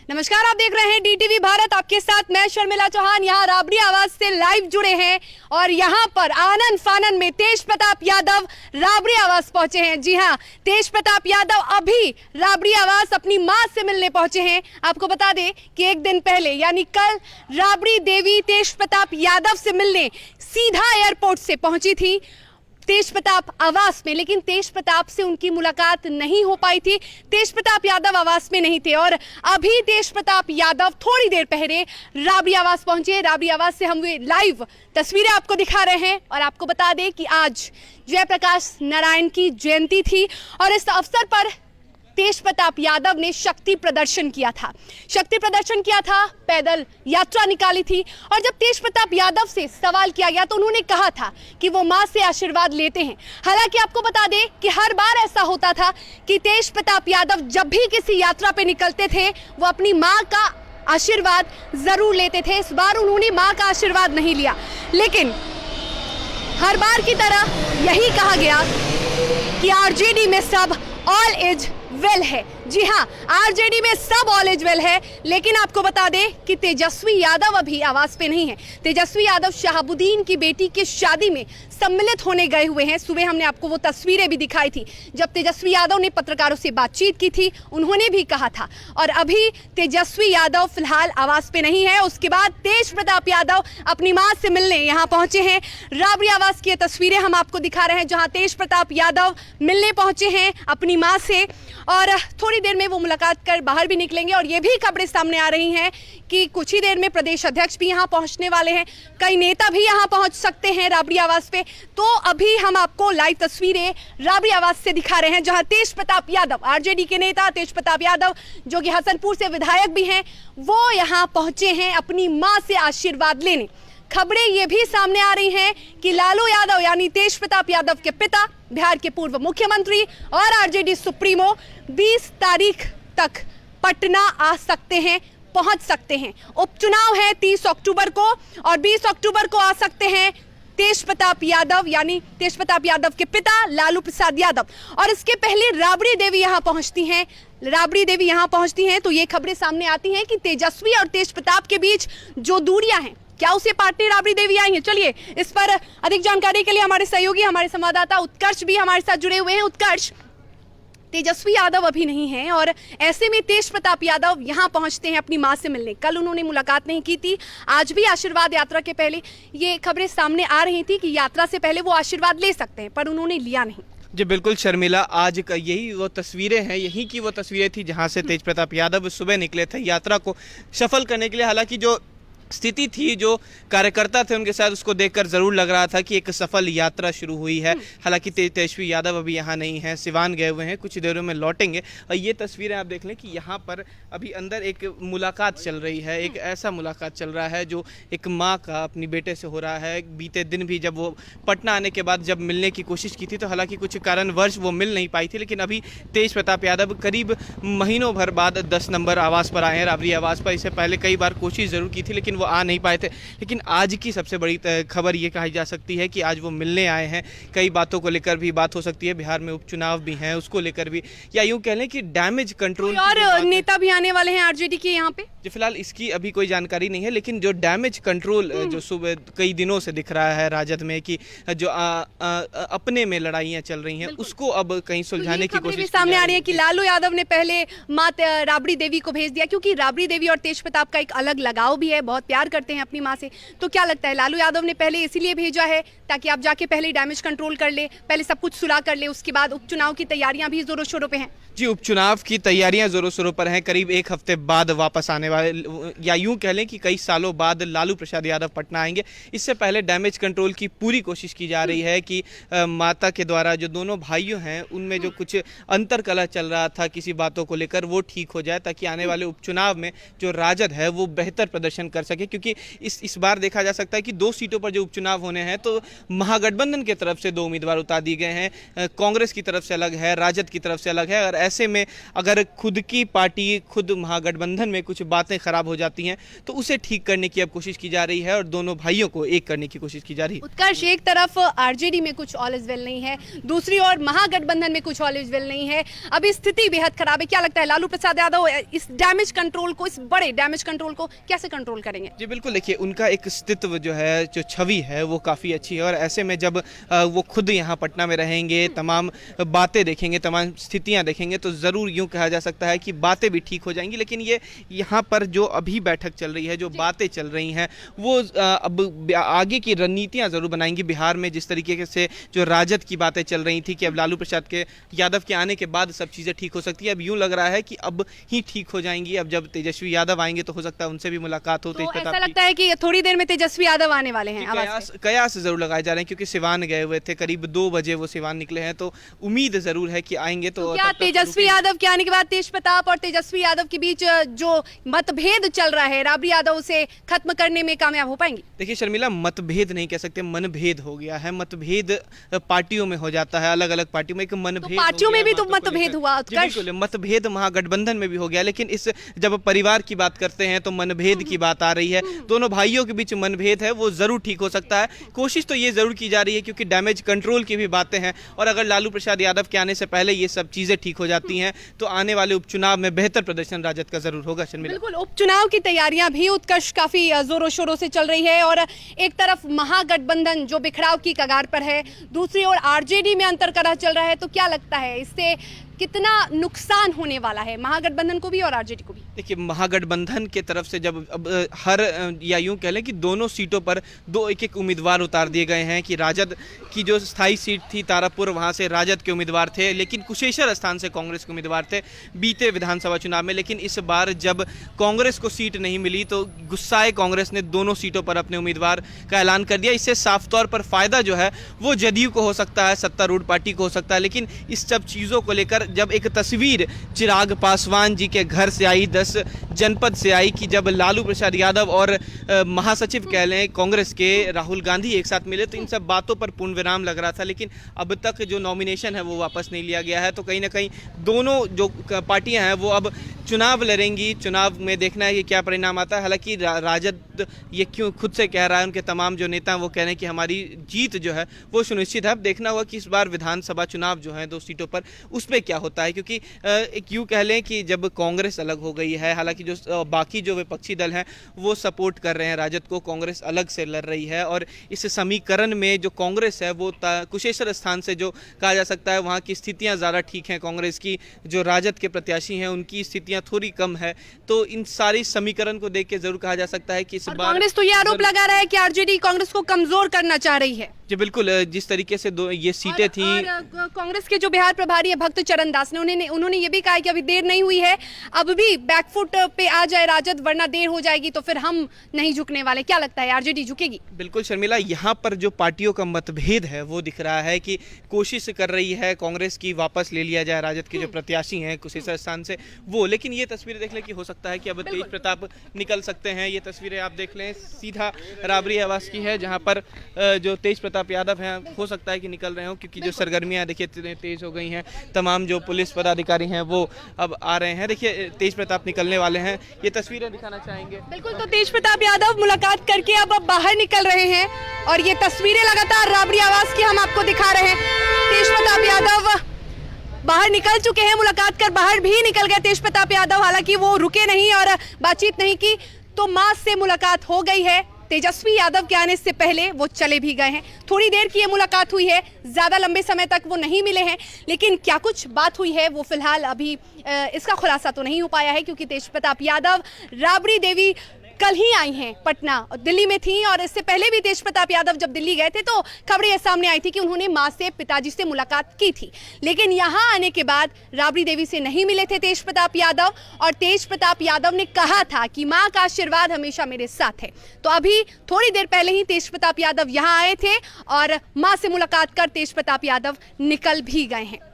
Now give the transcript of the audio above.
नमस्कार, आप देख रहे हैं डीटीवी भारत। आपके साथ मैं शर्मिला चौहान यहाँ राबड़ी आवास से लाइव जुड़े हैं और यहाँ पर आनन फानन में तेज प्रताप यादव राबड़ी आवास पहुंचे हैं। जी हाँ, तेज प्रताप यादव अभी राबड़ी आवास अपनी मां से मिलने पहुंचे हैं। आपको बता दें कि एक दिन पहले यानी कल राबड़ी देवी तेज प्रताप यादव से मिलने सीधा एयरपोर्ट से पहुंची थी तेज प्रताप आवास में, लेकिन तेज प्रताप से उनकी मुलाकात नहीं हो पाई थी। तेज प्रताप यादव आवास में नहीं थे और अभी तेज प्रताप यादव थोड़ी देर पहले राबड़ी आवास पहुंचे। राबड़ी आवास से हम लाइव तस्वीरें आपको दिखा रहे हैं और आपको बता दें कि आज जयप्रकाश नारायण की जयंती थी और इस अवसर पर तेज प्रताप यादव ने शक्ति प्रदर्शन किया था। पैदल यात्रा निकाली थी और जब तेज प्रताप यादव से सवाल किया गया तो उन्होंने कहा था कि वो मां से आशीर्वाद लेते हैं। हालांकि आपको बता दें कि हर बार ऐसा होता था कि तेज प्रताप यादव जब भी किसी यात्रा पे निकलते थे वो अपनी मां का आशीर्वाद जरूर लेते थे। इस बार उन्होंने मां का आशीर्वाद नहीं लिया, लेकिन हर बार की तरह यही कहा गया कि आरजेडी में सब ऑल इज वेल है। जी हाँ, आरजेडी में सब ऑल इज वेल है, लेकिन आपको बता दें कि तेजस्वी यादव अभी आवास पे नहीं है। तेजस्वी यादव शहाबुद्दीन की बेटी की शादी में सम्मिलित होने गए हुए हैं। सुबह हमने आपको वो तस्वीरें भी दिखाई थी जब तेजस्वी यादव ने पत्रकारों से बातचीत की थी, उन्होंने भी कहा था। और अभी तेजस्वी यादव फिलहाल आवास पे नहीं है। उसके बाद तेज प्रताप यादव अपनी मां से मिलने यहाँ पहुंचे हैं। राबड़ी आवास की तस्वीरें हम आपको दिखा रहे हैं जहाँ तेज प्रताप यादव मिलने पहुंचे हैं अपनी मां से और थोड़ी देर में वो मुलाकात कर बाहर भी निकलेंगे। और ये भी खबरें सामने आ रही हैं कि कुछ ही देर में प्रदेश अध्यक्ष भी यहाँ पहुंचने वाले हैं, कई नेता भी यहाँ पहुंच सकते हैं राबड़ी आवास पे। तो अभी हम आपको लाइव तस्वीरें राबड़ी आवास से दिखा रहे हैं जहां तेज प्रताप यादव, आरजेडी के नेता तेज प्रताप यादव जो कि हसनपुर से विधायक भी हैं, वो यहाँ पहुंचे हैं अपनी मां से आशीर्वाद लेने। खबरें ये भी सामने आ रही हैं कि लालू यादव यानी तेज प्रताप यादव के पिता, बिहार के पूर्व मुख्यमंत्री और आरजेडी सुप्रीमो 20 तारीख तक पटना आ सकते हैं, पहुंच सकते हैं। उपचुनाव है 30 अक्टूबर को और 20 अक्टूबर को आ सकते हैं तेज प्रताप यादव यानी तेज प्रताप यादव के पिता लालू प्रसाद यादव। और इसके पहले राबड़ी देवी यहाँ पहुंचती हैं तो ये खबरें सामने आती हैं कि तेजस्वी और तेज प्रताप के बीच जो दूरियां हैं, क्या उसे पार्टी राबड़ी देवी आई है। चलिए इस पर अधिक जानकारी के लिए हमारे सहयोगी, हमारे संवाददाता उत्कर्ष भी हमारे साथ जुड़े हुए हैं। उत्कर्ष, तेजस्वी यादव अभी नहीं हैं और ऐसे में तेज प्रताप यादव यहाँ पहुंचते हैं अपनी मां से मिलने। कल उन्होंने मुलाकात नहीं की थी, आज भी आशीर्वाद यात्रा के पहले ये खबरें सामने आ रही थी कि यात्रा से पहले वो आशीर्वाद ले सकते हैं, पर उन्होंने लिया नहीं। जी बिल्कुल शर्मिला, आज का यही वो तस्वीरें हैं, यहीं की वो तस्वीरें थी जहां से तेज प्रताप यादव सुबह निकले थे यात्रा को सफल करने के लिए। हालांकि जो स्थिति थी, जो कार्यकर्ता थे उनके साथ, उसको देखकर ज़रूर लग रहा था कि एक सफल यात्रा शुरू हुई है। हालांकि तेजस्वी यादव अभी यहाँ नहीं हैं, सिवान गए हुए हैं, कुछ देरों में लौटेंगे। और ये तस्वीरें आप देख लें कि यहाँ पर अभी अंदर एक मुलाकात चल रही है, एक ऐसा मुलाकात चल रहा है जो एक माँ का अपनी बेटे से हो रहा है। बीते दिन भी जब वो पटना आने के बाद जब मिलने की कोशिश की थी तो हालांकि कुछ कारणवश वो मिल नहीं पाई थी, लेकिन अभी तेज प्रताप यादव करीब महीनों भर बाद 10 नंबर आवास पर आए हैं, राबड़ी आवास पर। इससे पहले कई बार कोशिश ज़रूर की थी लेकिन वो आ नहीं पाए थे। लेकिन आज की सबसे बड़ी खबर ये कही जा सकती है कि आज वो मिलने आए हैं। कई बातों को लेकर भी बात हो सकती है, बिहार में उपचुनाव भी हैं उसको लेकर भी, या यूं कह लें कि डैमेज कंट्रोल और नेता भी आने वाले हैं आरजेडी के यहाँ पे। जी फिलहाल इसकी अभी कोई जानकारी नहीं है, लेकिन जो डैमेज कंट्रोल जो सुबह कई दिनों से दिख रहा है राजद में कि जो अपने में लड़ाइयाँ चल रही हैं उसको अब कहीं सुलझाने की कोशिश सामने आ रही है कि लालू यादव ने पहले मां राबड़ी देवी को भेज दिया, क्योंकि राबड़ी देवी और तेज प्रताप का एक अलग लगाव भी है, बहुत प्यार करते हैं अपनी मां से। तो क्या लगता है लालू यादव ने पहले इसीलिए भेजा है ताकि आप जाके पहले डैमेज कंट्रोल कर ले, पहले सब कुछ सुलह कर ले, उसके बाद उपचुनाव की तैयारियां भी जोरों शोरों पे हैं। जी उपचुनाव की तैयारियां जोरों शोरों पर हैं। करीब एक हफ्ते बाद वापस आने वाले, या यूं कह लें कि कई सालों बाद लालू प्रसाद यादव पटना आएंगे। इससे पहले डैमेज कंट्रोल की पूरी कोशिश की जा रही है कि माता के द्वारा जो दोनों भाइयों हैं उनमें जो कुछ अंतरकलह चल रहा था किसी बातों को लेकर वो ठीक हो जाए, ताकि आने वाले उपचुनाव में जो राजद है वो बेहतर प्रदर्शन कर सके। क्योंकि इस बार देखा जा सकता है कि 2 सीटों पर जो उपचुनाव होने हैं तो महागठबंधन की तरफ से 2 उम्मीदवार उतार दिए गए हैं, कांग्रेस की तरफ से अलग है, राजद की तरफ से अलग है। और ऐसे में अगर खुद की पार्टी, खुद महागठबंधन में कुछ बातें खराब हो जाती हैं तो उसे ठीक करने की अब कोशिश की जा रही है और दोनों भाइयों को एक करने की कोशिश की जा रही है। उत्कर्ष, एक तरफ आरजेडी में कुछ ऑल इज वेल नहीं है, दूसरी ओर महागठबंधन में कुछ ऑल इज वेल नहीं है। अभी स्थिति बेहद खराब है। क्या लगता है लालू प्रसाद यादव इस डैमेज कंट्रोल को, इस बड़े डैमेज कंट्रोल को कैसे कंट्रोल करेंगे? जी बिल्कुल, देखिए उनका एक अस्तित्व जो है, जो छवि है वो काफ़ी अच्छी है और ऐसे में जब वो खुद यहाँ पटना में रहेंगे, तमाम बातें देखेंगे, तमाम स्थितियाँ देखेंगे तो ज़रूर यूँ कहा जा सकता है कि बातें भी ठीक हो जाएंगी। लेकिन ये यहाँ पर जो अभी बैठक चल रही है, जो बातें चल रही हैं, वो अब आगे की रणनीतियाँ ज़रूर बनाएंगी। बिहार में जिस तरीके से जो राजद की बातें चल रही थी कि अब लालू प्रसाद के यादव के आने के बाद सब चीज़ें ठीक हो सकती है, अब यूँ लग रहा है कि अब ही ठीक हो जाएंगी। अब जब तेजस्वी यादव आएंगे तो हो सकता है उनसे भी मुलाकात हो। तो ऐसा लगता है कि थोड़ी देर में तेजस्वी यादव आने वाले हैं। कयास जरूर लगाए जा रहे हैं क्योंकि सिवान गए हुए थे, करीब 2 बजे वो सिवान निकले हैं, तो उम्मीद जरूर है कि आएंगे। तो क्या तेजस्वी यादव के आने के बाद तेज प्रताप और तेजस्वी यादव के बीच जो मतभेद चल रहा है, राबड़ी यादव उसे खत्म करने में कामयाब हो पाएंगी? देखिए शर्मिला, मतभेद नहीं कह सकते, मनभेद हो गया है। मतभेद पार्टियों में हो जाता है, अलग अलग पार्टियों में एक मनभेद, पार्टियों में भी तो मतभेद हुआ। बिल्कुल, मतभेद महागठबंधन में भी हो गया। लेकिन इस जब परिवार की बात करते हैं तो मनभेद की बात आ रही है। दोनों भाइयों के बीच मनभेद है, वो जरूर ठीक हो सकता है। कोशिश तो ये जरूर की जा रही है क्योंकि डैमेज कंट्रोल की भी बातें हैं और अगर लालू प्रसाद यादव के आने से पहले ये सब चीजें ठीक हो जाती हैं तो आने वाले उपचुनाव में बेहतर प्रदर्शन राजद का जरूर होगा। शर्मिला, बिल्कुल, उपचुनाव की तैयारियां भी उत्कर्ष काफी जोरों शोरों से चल रही है और एक तरफ महागठबंधन जो बिखराव की कगार पर है, दूसरी ओर आरजेडी में अंतरकलह चल रहा है। तो क्या लगता है इससे कितना नुकसान होने वाला है महागठबंधन को भी और आरजेडी को भी? देखिए महागठबंधन के तरफ से जब अब हर या यूं कह लें कि दोनों सीटों पर 2 एक उम्मीदवार उतार दिए गए हैं कि राजद की जो स्थायी सीट थी तारापुर, वहां से राजद के उम्मीदवार थे, लेकिन कुशेश्वर स्थान से कांग्रेस के उम्मीदवार थे बीते विधानसभा चुनाव में। लेकिन इस बार जब कांग्रेस को सीट नहीं मिली तो गुस्साए कांग्रेस ने दोनों सीटों पर अपने उम्मीदवार का ऐलान कर दिया। इससे साफ तौर पर फायदा जो है वो जदयू को हो सकता है, सत्तारूढ़ पार्टी को हो सकता है। लेकिन इस सब चीज़ों को लेकर जब एक तस्वीर चिराग पासवान जी के घर से आई, 10 जनपद से आई कि जब लालू प्रसाद यादव और महासचिव कह लें कांग्रेस के राहुल गांधी एक साथ मिले तो इन सब बातों पर पूर्ण विराम लग रहा था। लेकिन अब तक जो नॉमिनेशन है वो वापस नहीं लिया गया है, तो कहीं ना कहीं दोनों जो पार्टियां हैं वो अब चुनाव लड़ेंगी। चुनाव में देखना है कि क्या परिणाम आता है। हालांकि राजद ये क्यों खुद से कह रहा है, उनके तमाम जो नेता वो कह रहे हैं कि हमारी जीत जो है वो सुनिश्चित है। अब देखना होगा कि इस बार विधानसभा चुनाव जो है 2 सीटों पर उस पर क्या होता है, क्योंकि एक यूँ कह लें कि जब कांग्रेस अलग हो गई है, हालांकि जो बाकी जो विपक्षी दल हैं वो सपोर्ट कर रहे हैं राजद को, कांग्रेस अलग से लड़ रही है और इस समीकरण में जो कांग्रेस है वो कुशेश्वर स्थान से जो कहा जा सकता है वहाँ की स्थितियाँ ज़्यादा ठीक हैं कांग्रेस की, जो राजद के प्रत्याशी हैं उनकी स्थितियाँ थोड़ी कम है। तो इन सारी समीकरण को देख के जरूर कहा जा सकता है कि इस बार कांग्रेस तो ये आरोप लगा रहा है कि आरजेडी कांग्रेस को कमजोर करना चाह रही है। जी बिल्कुल, जिस तरीके से ये सीटें थी, और कांग्रेस के जो बिहार प्रभारी है भक्त चरण दास ने उन्होंने ये भी कहा कि अभी देर नहीं हुई है, अब भी बैकफुट पे आ जाए राजद, वरना देर हो जाएगी तो फिर हम नहीं झुकने वाले। क्या लगता है आरजेडी झुकेगी? बिल्कुल शर्मिला, यहाँ पर जो पार्टियों का मतभेद है वो दिख रहा है कि कोशिश कर रही है कांग्रेस की वापस ले लिया जाए राजद के जो प्रत्याशी हैं कुशेश्वर स्थान से वो। लेकिन ये तस्वीरें देख लें कि हो सकता है कि अब तेज प्रताप निकल सकते हैं। ये तस्वीरें आप देख लें, सीधा राबड़ी आवास की है जहाँ पर जो तेज प्रताप यादव हैं हो सकता है कि निकल रहे हो, क्योंकि जो सरगर्मियां देखिए तेज हो गई हैं। तमाम जो पुलिस पदाधिकारी हैं वो अब आ रहे हैं। देखिए तेज प्रताप निकलने वाले हैं, ये तस्वीरें दिखाना चाहेंगे। बिल्कुल, तो तेज प्रताप यादव मुलाकात करके अब बाहर निकल रहे हैं और ये तस्वीरें लगातार राबड़ी आवास की हम आपको दिखा रहे हैं। तेज प्रताप यादव बाहर निकल चुके हैं, मुलाकात कर बाहर भी निकल गए तेज प्रताप यादव। हालांकि वो रुके नहीं और बातचीत नहीं की, तो मां से मुलाकात हो गई है। तेजस्वी यादव के आने से पहले वो चले भी गए हैं। थोड़ी देर की ये मुलाकात हुई है, ज्यादा लंबे समय तक वो नहीं मिले हैं, लेकिन क्या कुछ बात हुई है वो फिलहाल अभी इसका खुलासा तो नहीं हो पाया है, क्योंकि तेज प्रताप यादव राबड़ी देवी कल ही आई हैं पटना, दिल्ली में थी और इससे पहले भी तेज प्रताप यादव जब दिल्ली गए थे तो खबरें ये सामने आई थी कि उन्होंने मां से, पिताजी से मुलाकात की थी। लेकिन यहां आने के बाद राबड़ी देवी से नहीं मिले थे तेज प्रताप यादव और तेज प्रताप यादव ने कहा था कि मां का आशीर्वाद हमेशा मेरे साथ है। तो अभी थोड़ी देर पहले ही तेज प्रताप यादव यहां आए थे और मां से मुलाकात कर तेज प्रताप यादव निकल भी गए हैं।